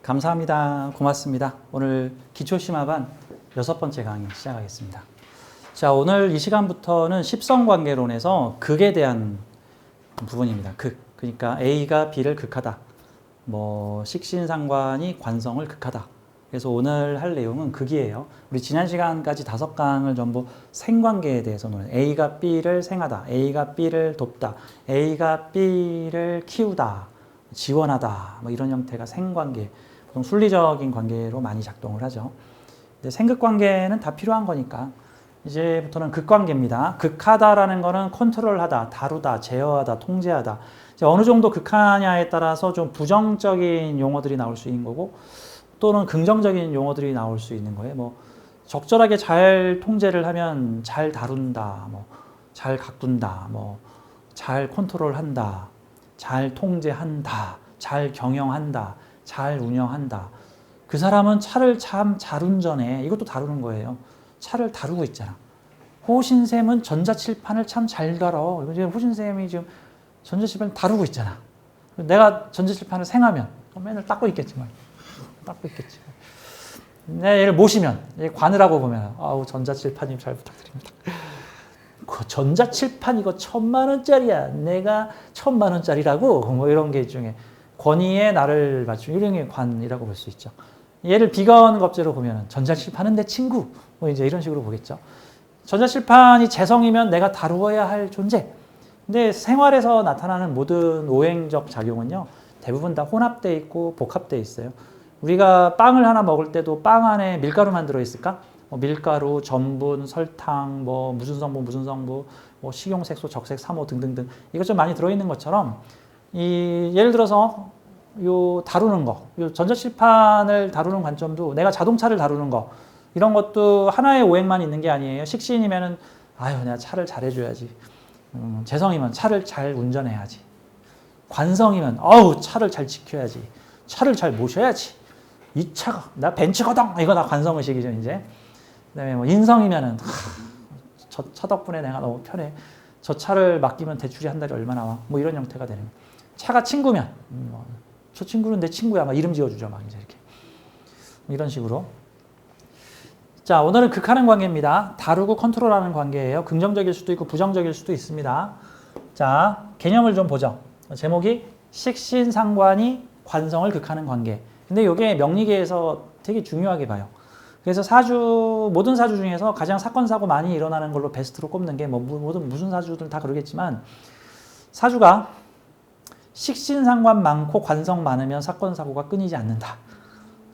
감사합니다. 고맙습니다. 오늘 기초심화반 6번째 강의 시작하겠습니다. 자, 오늘 이 시간부터는 십성관계론에서 극에 대한 부분입니다. 극. 그러니까 A가 B를 극하다. 식신상관이 관성을 극하다. 그래서 오늘 할 내용은 극이에요. 우리 지난 시간까지 5강을 전부 생관계에 대해서 논해요. A가 B를 생하다. A가 B를 돕다. A가 B를 키우다. 지원하다. 이런 형태가 생관계. 보통 순리적인 관계로 많이 작동을 하죠. 근데 생극관계는 다 필요한 거니까 이제부터는 극관계입니다. 극하다라는 거는 컨트롤하다, 다루다, 제어하다, 통제하다. 이제 어느 정도 극하냐에 따라서 좀 부정적인 용어들이 나올 수 있는 거고 또는 긍정적인 용어들이 나올 수 있는 거예요. 적절하게 잘 통제를 하면 잘 다룬다, 잘 가꾼다, 잘 컨트롤한다, 잘 통제한다, 잘 경영한다, 잘 운영한다. 그 사람은 차를 참 잘 운전해. 이것도 다루는 거예요. 차를 다루고 있잖아. 호신쌤은 전자칠판을 참 잘 다뤄. 호신쌤이 지금 전자칠판을 다루고 있잖아. 내가 전자칠판을 생하면 맨날 닦고 있겠지만. 내 얘를 모시면, 관으라고 보면, 전자칠판님 잘 부탁드립니다. 그 전자칠판 이거 1000만원짜리야. 내가 1000만원짜리라고. 이런 게 중에. 권위에 나를 맞추는 이런 게 관이라고 볼 수 있죠. 얘를 비관급제로 보면 전자칠판은 내 친구. 이제 이런 식으로 보겠죠. 전자칠판이 재성이면 내가 다루어야 할 존재. 근데 생활에서 나타나는 모든 오행적 작용은요, 대부분 다 혼합되어 있고 복합되어 있어요. 우리가 빵을 하나 먹을 때도 빵 안에 밀가루만 들어있을까? 밀가루, 전분, 설탕, 무슨 성분, 식용색소, 적색, 삼호 등등등. 이것 좀 많이 들어있는 것처럼 예를 들어서 다루는 거, 전자칠판을 다루는 관점도 내가 자동차를 다루는 거 이런 것도 하나의 오행만 있는 게 아니에요. 식신이면은 내가 차를 잘해줘야지. 재성이면 차를 잘 운전해야지. 관성이면 차를 잘 지켜야지. 차를 잘 모셔야지. 이 차가 나 벤츠거든. 이거 나 관성의식이죠 이제. 그다음에 인성이면은 저 차 덕분에 내가 너무 편해. 저 차를 맡기면 대출이 한 달에 얼마 나와. 이런 형태가 되는 거예요. 차가 친구면 저 친구는 내 친구야. 이름 지어주죠. 이제 이렇게. 이런 식으로. 자, 오늘은 극하는 관계입니다. 다루고 컨트롤하는 관계예요. 긍정적일 수도 있고 부정적일 수도 있습니다. 자, 개념을 좀 보죠. 제목이 식신상관이 관성을 극하는 관계. 근데 이게 명리계에서 되게 중요하게 봐요. 그래서 모든 사주 중에서 가장 사건, 사고 많이 일어나는 걸로 베스트로 꼽는 게 무슨 사주들 다 그러겠지만 사주가 식신상관 많고 관성 많으면 사건, 사고가 끊이지 않는다.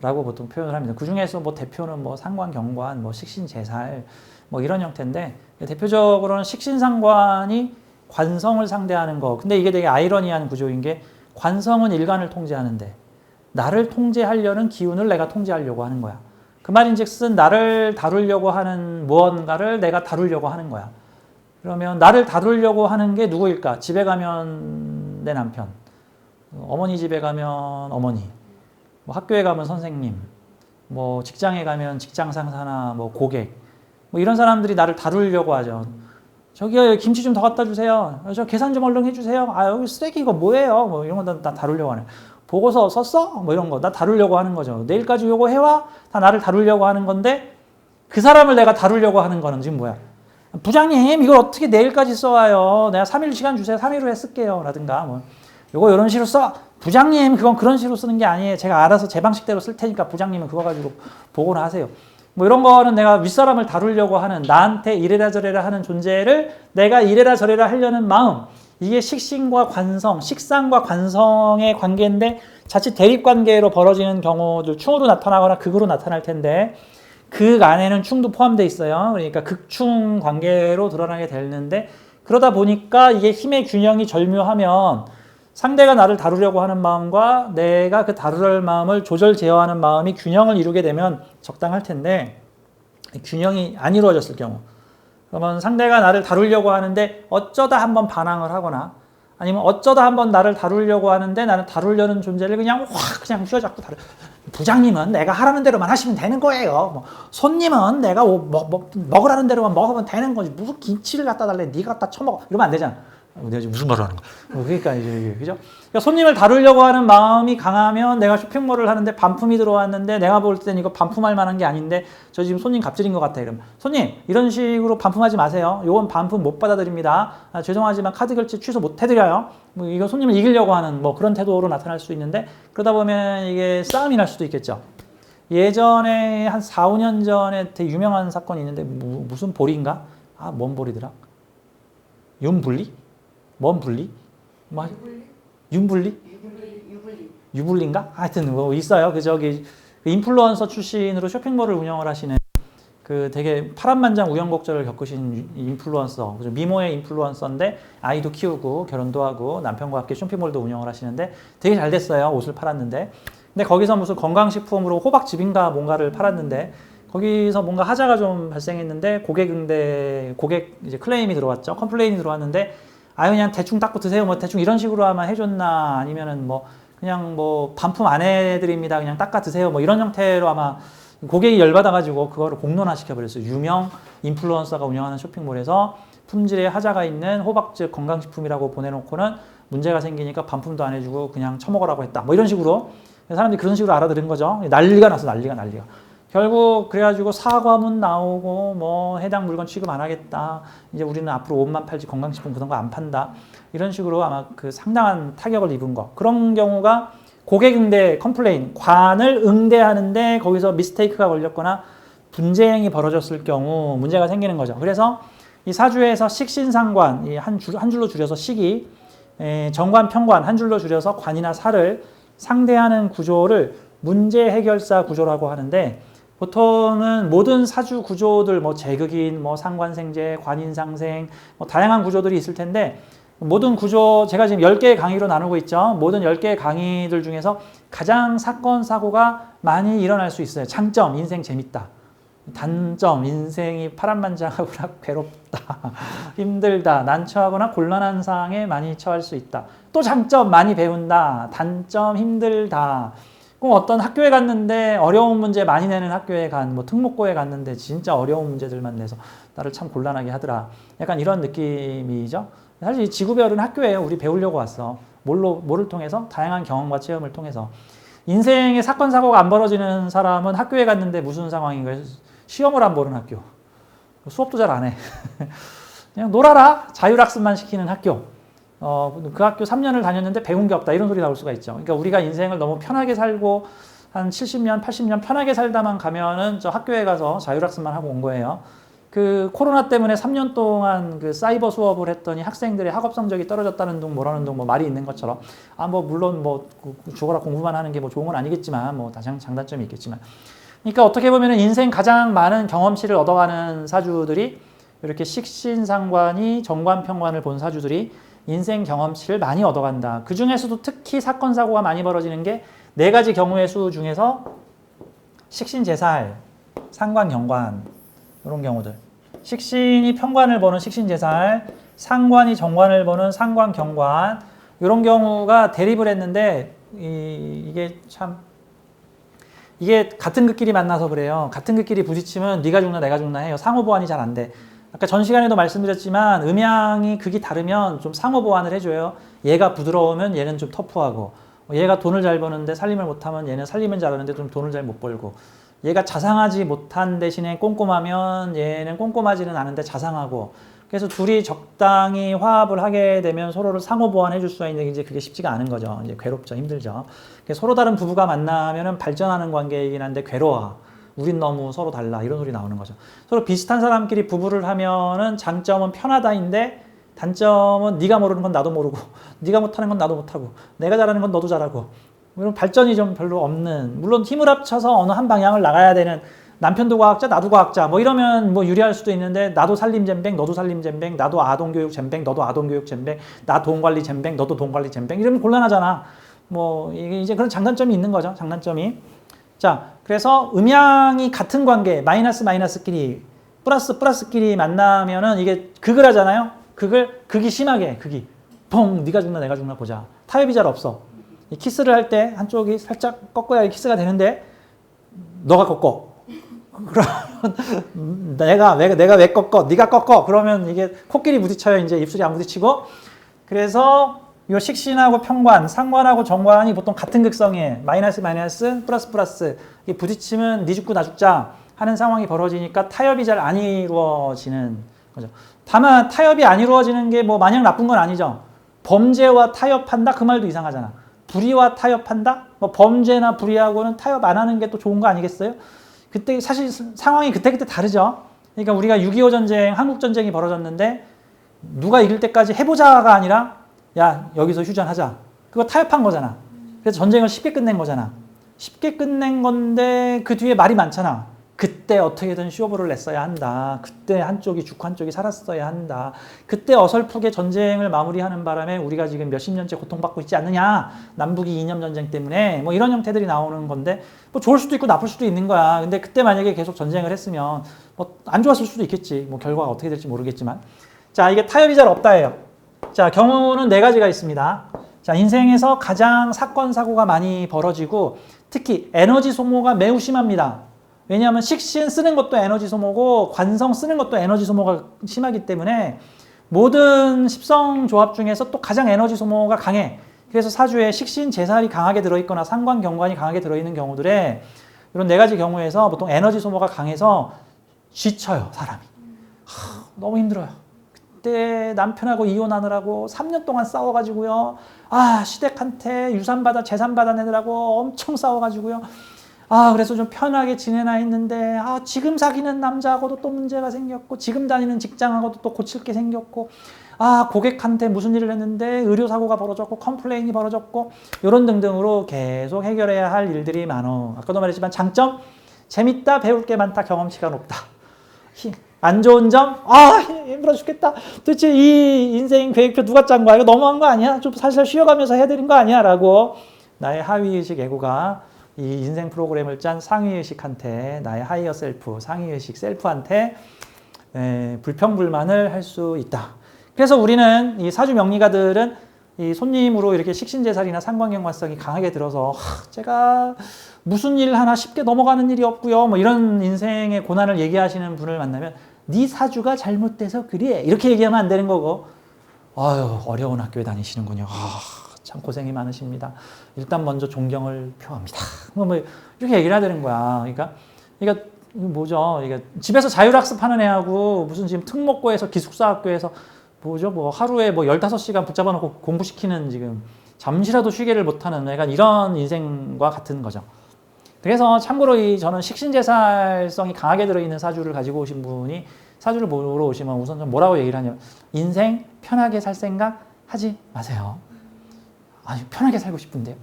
라고 보통 표현을 합니다. 그 중에서 대표는 상관, 경관, 식신, 제살, 이런 형태인데, 대표적으로는 식신상관이 관성을 상대하는 거. 근데 이게 되게 아이러니한 구조인 게, 관성은 일간을 통제하는데, 나를 통제하려는 기운을 내가 통제하려고 하는 거야. 그 말인 즉슨, 나를 다루려고 하는 무언가를 내가 다루려고 하는 거야. 그러면, 나를 다루려고 하는 게 누구일까? 집에 가면 내 남편, 어머니 집에 가면 어머니, 학교에 가면 선생님, 직장에 가면 직장 상사나 고객, 이런 사람들이 나를 다루려고 하죠. 저기요, 김치 좀 더 갖다 주세요. 저 계산 좀 얼른 해주세요. 여기 쓰레기 이거 뭐예요? 이런 거 나 다루려고 하네. 보고서 썼어? 이런 거 나 다루려고 하는 거죠. 내일까지 요거 해와? 다 나를 다루려고 하는 건데 그 사람을 내가 다루려고 하는 거는 지금 뭐야? 부장님, 이걸 어떻게 내일까지 써와요? 내가 3일 시간 주세요. 3일 후에 쓸게요. 라든가, 요거 이런 식으로 써. 부장님, 그건 그런 식으로 쓰는 게 아니에요. 제가 알아서 제 방식대로 쓸 테니까 부장님은 그거 가지고 보고나 하세요. 이런 거는 내가 윗사람을 다루려고 하는, 나한테 이래라 저래라 하는 존재를 내가 이래라 저래라 하려는 마음. 이게 식신과 관성, 식상과 관성의 관계인데 자칫 대립관계로 벌어지는 경우들, 충으로 나타나거나 극으로 나타날 텐데 극 안에는 충도 포함되어 있어요. 그러니까 극충 관계로 드러나게 되는데 그러다 보니까 이게 힘의 균형이 절묘하면 상대가 나를 다루려고 하는 마음과 내가 그 다루려는 마음을 조절 제어하는 마음이 균형을 이루게 되면 적당할 텐데 균형이 안 이루어졌을 경우 그러면 상대가 나를 다루려고 하는데 어쩌다 한번 반항을 하거나 아니면 어쩌다 한번 나를 다루려고 하는데 나는 다루려는 존재를 그냥 확 그냥 휘어잡고 부장님은 내가 하라는 대로만 하시면 되는 거예요. 뭐 손님은 내가 먹으라는 대로만 먹으면 되는 거지. 무슨 김치를 갖다 달래? 네가 갖다 처먹어. 이러면 안 되잖아. 내가 지금 무슨 말을 하는 거야? 그러니까 이제 그죠? 그러니까 손님을 다루려고 하는 마음이 강하면 내가 쇼핑몰을 하는데 반품이 들어왔는데 내가 볼 땐 이거 반품할 만한 게 아닌데 저 지금 손님 갑질인 것 같아. 이러면 손님 이런 식으로 반품하지 마세요. 요건 반품 못 받아드립니다. 죄송하지만 카드 결제 취소 못 해드려요. 뭐 이거 손님을 이기려고 하는 뭐 그런 태도로 나타날 수 있는데 그러다 보면 이게 싸움이 날 수도 있겠죠. 예전에 한 4, 5년 전에 되게 유명한 사건이 있는데 무슨 볼인가? 뭔 볼이더라? 윤분리? 뭔 분리? 뭐 윤분리? 유불리인가? 하여튼 뭐 있어요. 그 저기 인플루언서 출신으로 쇼핑몰을 운영을 하시는 그 되게 파란만장 우여곡절을 겪으신 인플루언서, 미모의 인플루언서인데 아이도 키우고 결혼도 하고 남편과 함께 쇼핑몰도 운영을 하시는데 되게 잘 됐어요. 옷을 팔았는데. 근데 거기서 무슨 건강식품으로 호박즙인가 뭔가를 팔았는데 거기서 뭔가 하자가 좀 발생했는데 고객 이제 클레임이 들어왔죠. 컴플레인이 들어왔는데 그냥 대충 닦고 드세요. 뭐 대충 이런 식으로 아마 해줬나 아니면은 뭐 그냥 뭐 반품 안 해드립니다. 그냥 닦아 드세요. 뭐 이런 형태로 아마 고객이 열받아가지고 그거를 공론화 시켜버렸어요. 유명 인플루언서가 운영하는 쇼핑몰에서 품질에 하자가 있는 호박즙 건강식품이라고 보내놓고는 문제가 생기니까 반품도 안 해주고 그냥 처먹으라고 했다. 뭐 이런 식으로 사람들이 그런 식으로 알아들은 거죠. 난리가 났어. 난리가. 결국 그래가지고 사과문 나오고 뭐 해당 물건 취급 안 하겠다. 이제 우리는 앞으로 옷만 팔지 건강식품 그런 거 안 판다. 이런 식으로 아마 그 상당한 타격을 입은 거. 그런 경우가 고객 응대 컴플레인, 관을 응대하는데 거기서 미스테이크가 걸렸거나 분쟁이 벌어졌을 경우 문제가 생기는 거죠. 그래서 이 사주에서 식신상관, 이 한 줄로 줄여서 식이, 정관, 평관 한 줄로 줄여서 관이나 사를 상대하는 구조를 문제 해결사 구조라고 하는데 보통은 모든 사주 구조들, 뭐 제극인, 뭐 상관생재, 관인상생, 뭐 다양한 구조들이 있을 텐데 모든 구조, 제가 지금 10개의 강의로 나누고 있죠. 모든 10개의 강의들 중에서 가장 사건, 사고가 많이 일어날 수 있어요. 장점, 인생 재밌다. 단점, 인생이 파란만장하거나 괴롭다. 힘들다. 난처하거나 곤란한 상황에 많이 처할 수 있다. 또 장점, 많이 배운다. 단점, 힘들다. 꼭 어떤 학교에 갔는데 어려운 문제 많이 내는 학교에 뭐 특목고에 갔는데 진짜 어려운 문제들만 내서 나를 참 곤란하게 하더라. 약간 이런 느낌이죠. 사실 지구별은 학교예요. 우리 배우려고 왔어. 뭐를 통해서? 다양한 경험과 체험을 통해서. 인생의 사건, 사고가 안 벌어지는 사람은 학교에 갔는데 무슨 상황인가요? 시험을 안 보는 학교. 수업도 잘 안 해. 그냥 놀아라. 자율학습만 시키는 학교. 그 학교 3년을 다녔는데 배운 게 없다. 이런 소리 나올 수가 있죠. 그러니까 우리가 인생을 너무 편하게 살고 한 70년, 80년 편하게 살다만 가면은 저 학교에 가서 자율학습만 하고 온 거예요. 그 코로나 때문에 3년 동안 그 사이버 수업을 했더니 학생들의 학업 성적이 떨어졌다는 둥 뭐라는 둥 뭐 말이 있는 것처럼 뭐 물론 뭐 죽어라 공부만 하는 게 뭐 좋은 건 아니겠지만 뭐 장단점이 있겠지만 그러니까 어떻게 보면은 인생 가장 많은 경험치를 얻어가는 사주들이 이렇게 식신상관이 정관평관을 본 사주들이 인생 경험치를 많이 얻어간다. 그 중에서도 특히 사건 사고가 많이 벌어지는 게 4가지 경우의 수 중에서 식신제살, 상관경관 이런 경우들. 식신이 평관을 보는 식신제살, 상관이 정관을 보는 상관경관 이런 경우가 대립을 했는데 이게 같은 극끼리 만나서 그래요. 같은 극끼리 부딪히면 네가 죽나 내가 죽나 해요. 상호 보완이 잘 안 돼. 아까 전 시간에도 말씀드렸지만 음양이 극이 다르면 좀 상호 보완을 해줘요. 얘가 부드러우면 얘는 좀 터프하고 얘가 돈을 잘 버는데 살림을 못하면 얘는 살림은 잘하는데 좀 돈을 잘 못 벌고 얘가 자상하지 못한 대신에 꼼꼼하면 얘는 꼼꼼하지는 않은데 자상하고 그래서 둘이 적당히 화합을 하게 되면 서로를 상호 보완해 줄 수가 있는데 이제 그게 쉽지가 않은 거죠. 이제 괴롭죠. 힘들죠. 서로 다른 부부가 만나면은 발전하는 관계이긴 한데 괴로워. 우린 너무 서로 달라. 이런 소리 나오는 거죠. 서로 비슷한 사람끼리 부부를 하면은 장점은 편하다인데 단점은 네가 모르는 건 나도 모르고 네가 못하는 건 나도 못하고 내가 잘하는 건 너도 잘하고 이런 발전이 좀 별로 없는 물론 힘을 합쳐서 어느 한 방향을 나가야 되는 남편도 과학자 나도 과학자 뭐 이러면 뭐 유리할 수도 있는데 나도 살림잼뱅 너도 살림잼뱅 나도 아동교육 잼뱅 너도 아동교육 잼뱅 나 돈관리 잼뱅 너도 돈관리 잼뱅 이러면 곤란하잖아. 뭐 이게 이제 그런 장단점이 있는 거죠. 장단점이. 자, 그래서 음양이 같은 관계, 마이너스끼리, 플러스끼리 만나면은 이게 극을 하잖아요? 극이 심하게, 극이. 펑 네가 죽나 내가 죽나 보자. 타협이 잘 없어. 이 키스를 할 때 한쪽이 살짝 꺾어야 키스가 되는데 너가 꺾어. 그러면 내가 왜 꺾어? 네가 꺾어. 그러면 이게 코끼리 부딪혀요. 이제 입술이 안 부딪히고. 그래서 이 식신하고 평관, 상관하고 정관이 보통 같은 극성이에요. 마이너스 플러스 플러스. 이게 부딪히면 네 죽고 나 죽자 하는 상황이 벌어지니까 타협이 잘 안 이루어지는 거죠. 다만 타협이 안 이루어지는 게 뭐 마냥 나쁜 건 아니죠. 범죄와 타협한다 그 말도 이상하잖아. 불의와 타협한다? 뭐 범죄나 불의하고는 타협 안 하는 게 또 좋은 거 아니겠어요? 그때 사실 상황이 그때그때 다르죠. 그러니까 우리가 6.25 전쟁, 한국 전쟁이 벌어졌는데 누가 이길 때까지 해보자가 아니라 야 여기서 휴전하자. 그거 타협한 거잖아. 그래서 전쟁을 쉽게 끝낸 거잖아. 쉽게 끝낸 건데 그 뒤에 말이 많잖아. 그때 어떻게든 쇼부를 냈어야 한다. 그때 한쪽이 죽고 한쪽이 살았어야 한다. 그때 어설프게 전쟁을 마무리하는 바람에 우리가 지금 몇십 년째 고통받고 있지 않느냐. 남북이 이념 전쟁 때문에 뭐 이런 형태들이 나오는 건데 뭐 좋을 수도 있고 나쁠 수도 있는 거야. 근데 그때 만약에 계속 전쟁을 했으면 뭐 안 좋았을 수도 있겠지. 뭐 결과가 어떻게 될지 모르겠지만. 자, 이게 타협이 잘 없다예요. 자, 경우는 네 가지가 있습니다. 자, 인생에서 가장 사건 사고가 많이 벌어지고 특히 에너지 소모가 매우 심합니다. 왜냐하면 식신 쓰는 것도 에너지 소모고 관성 쓰는 것도 에너지 소모가 심하기 때문에 모든 십성 조합 중에서 또 가장 에너지 소모가 강해. 그래서 사주에 식신, 제살이 강하게 들어있거나 상관, 경관이 강하게 들어있는 경우들에 이런 네 가지 경우에서 보통 에너지 소모가 강해서 지쳐요, 사람이. 너무 힘들어요. 그때 남편하고 이혼하느라고 3년 동안 싸워가지고요. 시댁한테 유산받아, 재산받아 내느라고 엄청 싸워가지고요. 그래서 좀 편하게 지내나 했는데, 지금 사귀는 남자하고도 또 문제가 생겼고, 지금 다니는 직장하고도 또 고칠 게 생겼고, 고객한테 무슨 일을 했는데 의료사고가 벌어졌고, 컴플레인이 벌어졌고, 이런 등등으로 계속 해결해야 할 일들이 많어. 아까도 말했지만 장점, 재밌다, 배울 게 많다, 경험치가 높다. 안 좋은 점, 힘들어 죽겠다. 도대체 이 인생 계획표 누가 짠 거야? 이거 너무한 거 아니야? 좀 살살 쉬어가면서 해야 되는 거 아니야? 라고 나의 하위의식 에고가 이 인생 프로그램을 짠 상위의식한테, 나의 하이어 셀프, 상위의식 셀프한테 불평불만을 할 수 있다. 그래서 우리는 이 사주 명리가들은 이 손님으로 이렇게 식신제살이나 상관경관성이 강하게 들어서 제가 무슨 일 하나 쉽게 넘어가는 일이 없고요. 뭐 이런 인생의 고난을 얘기하시는 분을 만나면 네 사주가 잘못돼서 그래. 이렇게 얘기하면 안 되는 거고. 어려운 학교에 다니시는군요. 참 고생이 많으십니다. 일단 먼저 존경을 표합니다. 뭐 이렇게 얘기를 해야 되는 거야. 그러니까 뭐죠? 집에서 자율학습하는 애하고 무슨 지금 특목고에서 기숙사 학교에서 뭐죠? 뭐 하루에 뭐 15시간 붙잡아 놓고 공부시키는 지금 잠시라도 쉬게를 못하는 약간 이런 인생과 같은 거죠. 그래서 참고로 저는 식신제살성이 강하게 들어있는 사주를 가지고 오신 분이 사주를 보러 오시면 우선 좀 뭐라고 얘기를 하냐면 인생 편하게 살 생각 하지 마세요. 편하게 살고 싶은데요.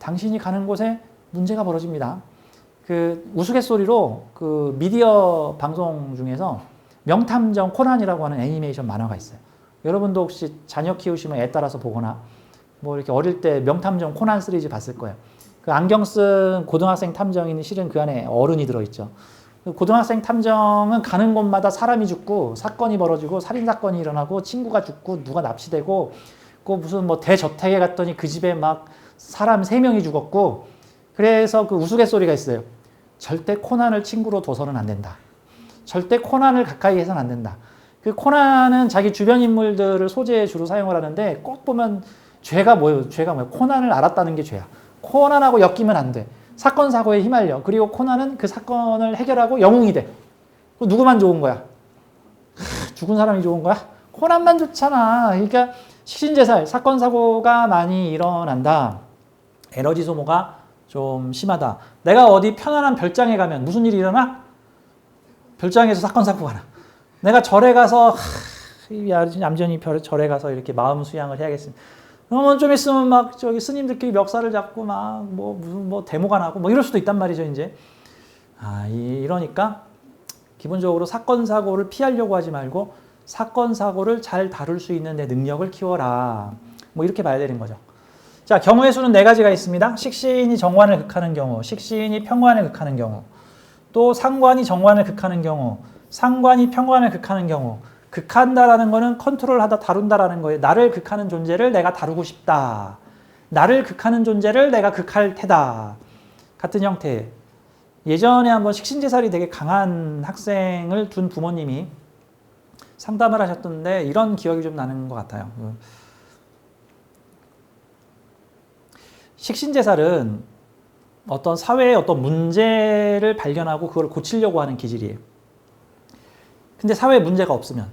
당신이 가는 곳에 문제가 벌어집니다. 그 우스갯소리로 그 미디어 방송 중에서 명탐정 코난이라고 하는 애니메이션 만화가 있어요. 여러분도 혹시 자녀 키우시면 애 따라서 보거나 뭐 이렇게 어릴 때 명탐정 코난 시리즈 봤을 거예요. 그 안경 쓴 고등학생 탐정인이 실은 그 안에 어른이 들어있죠. 고등학생 탐정은 가는 곳마다 사람이 죽고 사건이 벌어지고 살인사건이 일어나고 친구가 죽고 누가 납치되고 그 무슨 뭐 대저택에 갔더니 그 집에 막 사람 3명이 죽었고 그래서 그 우스갯소리가 있어요. 절대 코난을 친구로 둬서는 안 된다. 절대 코난을 가까이 해서는 안 된다. 그 코난은 자기 주변 인물들을 소재에 주로 사용을 하는데 꼭 보면 죄가 뭐예요? 코난을 알았다는 게 죄야. 코난하고 엮이면 안 돼. 사건 사고에 휘말려. 그리고 코난은 그 사건을 해결하고 영웅이 돼. 누구만 좋은 거야? 죽은 사람이 좋은 거야? 코난만 좋잖아. 그러니까 식신제살, 사건 사고가 많이 일어난다. 에너지 소모가 좀 심하다. 내가 어디 편안한 별장에 가면 무슨 일이 일어나? 별장에서 사건 사고가 나. 내가 절에 가서 얌전히 절에 가서 이렇게 마음 수양을 해야겠습니다. 그러면 좀 있으면 막 저기 스님들끼리 멱살을 잡고 막 무슨 데모가 나고 뭐 이럴 수도 있단 말이죠, 이제. 이러니까 기본적으로 사건 사고를 피하려고 하지 말고 사건 사고를 잘 다룰 수 있는 내 능력을 키워라. 뭐 이렇게 봐야 되는 거죠. 자, 경우의 수는 4가지가 있습니다. 식신이 정관을 극하는 경우, 식신이 평관을 극하는 경우, 또 상관이 정관을 극하는 경우, 상관이 평관을 극하는 경우, 극한다라는 거는 컨트롤하다, 다룬다라는 거예요. 나를 극하는 존재를 내가 다루고 싶다. 나를 극하는 존재를 내가 극할 테다. 같은 형태. 예전에 한번 식신제살이 되게 강한 학생을 둔 부모님이 상담을 하셨던데 이런 기억이 좀 나는 것 같아요. 식신제살은 어떤 사회의 어떤 문제를 발견하고 그걸 고치려고 하는 기질이에요. 근데 사회에 문제가 없으면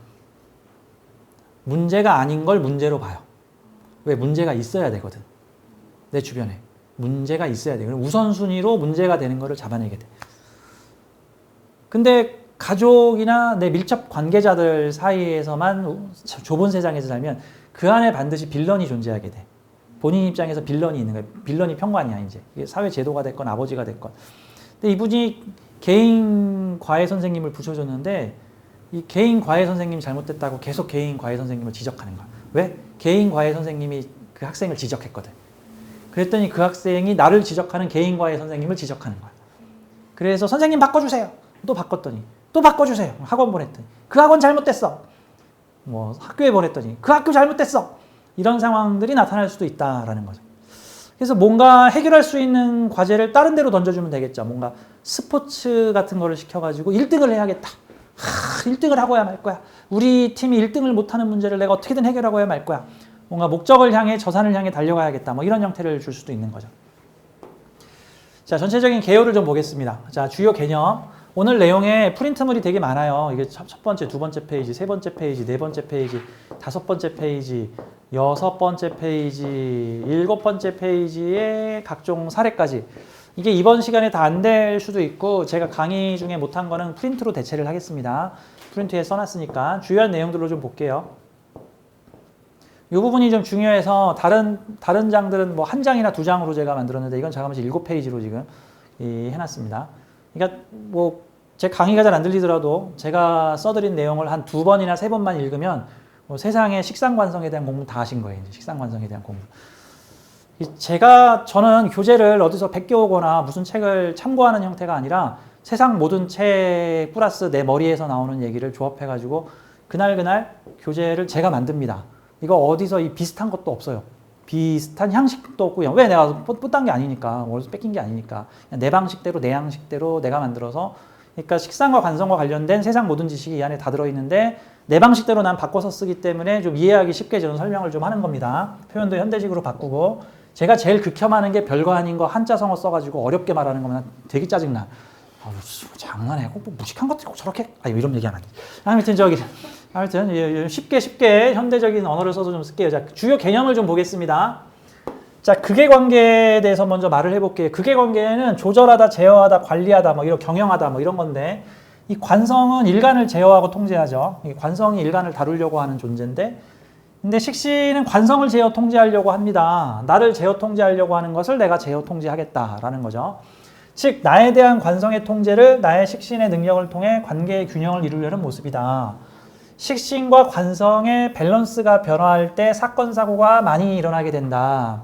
문제가 아닌 걸 문제로 봐요. 왜? 문제가 있어야 되거든. 내 주변에. 문제가 있어야 돼. 그럼 우선순위로 문제가 되는 거를 잡아내게 돼. 근데 가족이나 내 밀접 관계자들 사이에서만 좁은 세상에서 살면 그 안에 반드시 빌런이 존재하게 돼. 본인 입장에서 빌런이 있는 거예요. 빌런이 평관이야, 이제. 사회 제도가 됐건 아버지가 됐건. 근데 이분이 개인 과외 선생님을 붙여줬는데 이 개인 과외 선생님이 잘못됐다고 계속 개인 과외 선생님을 지적하는 거야. 왜? 개인 과외 선생님이 그 학생을 지적했거든. 그랬더니 그 학생이 나를 지적하는 개인 과외 선생님을 지적하는 거야. 그래서 선생님 바꿔주세요. 또 바꿨더니 또 바꿔주세요. 학원 보냈더니 그 학원 잘못됐어. 뭐 학교에 보냈더니 그 학교 잘못됐어. 이런 상황들이 나타날 수도 있다라는 거죠. 그래서 뭔가 해결할 수 있는 과제를 다른 데로 던져주면 되겠죠. 뭔가 스포츠 같은 거를 시켜가지고 1등을 해야겠다. 1등을 하고야 말 거야. 우리 팀이 1등을 못하는 문제를 내가 어떻게든 해결하고야 말 거야. 뭔가 목적을 향해, 저산을 향해 달려가야겠다. 뭐 이런 형태를 줄 수도 있는 거죠. 자, 전체적인 개요를 좀 보겠습니다. 자, 주요 개념. 오늘 내용에 프린트물이 되게 많아요. 이게 첫 번째, 두 번째 페이지, 세 번째 페이지, 네 번째 페이지, 다섯 번째 페이지, 여섯 번째 페이지, 일곱 번째 페이지에 각종 사례까지. 이게 이번 시간에 다 안 될 수도 있고 제가 강의 중에 못한 거는 프린트로 대체를 하겠습니다. 프린트에 써놨으니까 주요한 내용들로 좀 볼게요. 이 부분이 좀 중요해서 다른 장들은 뭐 한 장이나 두 장으로 제가 만들었는데 이건 잠깐만 7페이지로 지금 해놨습니다. 그러니까 뭐 제 강의가 잘 안 들리더라도 제가 써드린 내용을 한 두 번이나 세 번만 읽으면 뭐 세상의 식상관성에 대한 공부 다 하신 거예요. 이제 식상관성에 대한 공부. 저는 교재를 어디서 베껴오거나 무슨 책을 참고하는 형태가 아니라 세상 모든 책 플러스 내 머리에서 나오는 얘기를 조합해가지고 그날 교재를 제가 만듭니다. 이거 어디서 이 비슷한 것도 없어요. 비슷한 형식도 없고요. 왜? 내가 뿌딴 게 아니니까. 어디서 뺏긴 게 아니니까. 그냥 내 방식대로 내 양식대로 내가 만들어서 그러니까 식상과 관성과 관련된 세상 모든 지식이 이 안에 다 들어있는데 내 방식대로 난 바꿔서 쓰기 때문에 좀 이해하기 쉽게 저는 설명을 좀 하는 겁니다. 표현도 현대식으로 바꾸고 제가 제일 극혐하는 게 별거 아닌 거 한자성어 써가지고 어렵게 말하는 거면 되게 짜증나. 장난해. 뭐 무식한 것들이 꼭 저렇게 이런 얘기 안 하지. 아무튼 쉽게 현대적인 언어를 써서 좀 쓸게요. 자, 주요 개념을 좀 보겠습니다. 자, 극의 관계에 대해서 먼저 말을 해볼게요. 극의 관계는 조절하다, 제어하다, 관리하다, 뭐 이런 경영하다, 뭐 이런 건데 이 관성은 일간을 제어하고 통제하죠. 이 관성이 일간을 다루려고 하는 존재인데, 근데 식신은 관성을 제어 통제하려고 합니다. 나를 제어 통제하려고 하는 것을 내가 제어 통제하겠다라는 거죠. 즉, 나에 대한 관성의 통제를 나의 식신의 능력을 통해 관계의 균형을 이루려는 모습이다. 식신과 관성의 밸런스가 변화할 때 사건, 사고가 많이 일어나게 된다.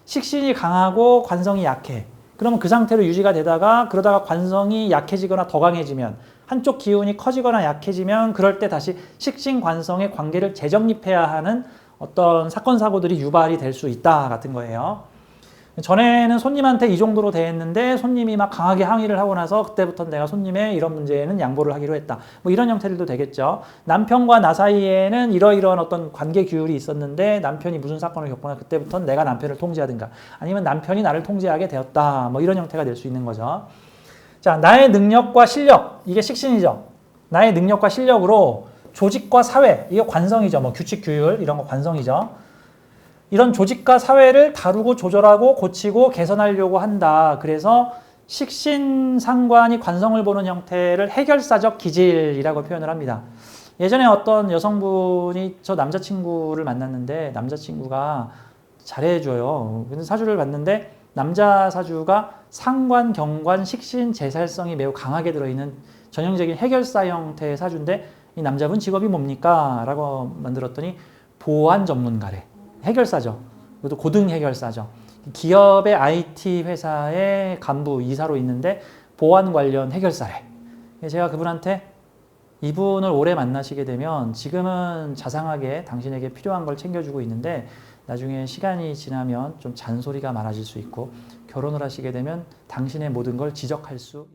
식신이 강하고 관성이 약해. 그러면 그 상태로 유지가 되다가 그러다가 관성이 약해지거나 더 강해지면 한쪽 기운이 커지거나 약해지면 그럴 때 다시 식신, 관성의 관계를 재정립해야 하는 어떤 사건, 사고들이 유발이 될 수 있다 같은 거예요. 전에는 손님한테 이 정도로 대했는데 손님이 막 강하게 항의를 하고 나서 그때부터 내가 손님의 이런 문제에는 양보를 하기로 했다. 뭐 이런 형태들도 되겠죠. 남편과 나 사이에는 이러이러한 어떤 관계 규율이 있었는데 남편이 무슨 사건을 겪거나 그때부터는 내가 남편을 통제하든가 아니면 남편이 나를 통제하게 되었다. 뭐 이런 형태가 될 수 있는 거죠. 자, 나의 능력과 실력, 이게 식신이죠. 나의 능력과 실력으로 조직과 사회, 이게 관성이죠. 뭐 규칙, 규율 이런 거 관성이죠. 이런 조직과 사회를 다루고 조절하고 고치고 개선하려고 한다. 그래서 식신상관이 관성을 보는 형태를 해결사적 기질이라고 표현을 합니다. 예전에 어떤 여성분이 저 남자친구를 만났는데 남자친구가 잘해줘요. 근데 사주를 봤는데 남자 사주가 상관, 경관, 식신, 재살성이 매우 강하게 들어있는 전형적인 해결사 형태의 사주인데 이 남자분 직업이 뭡니까? 라고 만들었더니 보안 전문가래. 해결사죠. 그것도 고등 해결사죠. 기업의 IT 회사의 간부 이사로 있는데 보안 관련 해결사래. 제가 그분한테 이분을 오래 만나시게 되면 지금은 자상하게 당신에게 필요한 걸 챙겨주고 있는데 나중에 시간이 지나면 좀 잔소리가 많아질 수 있고 결혼을 하시게 되면 당신의 모든 걸 지적할 수 있습니다.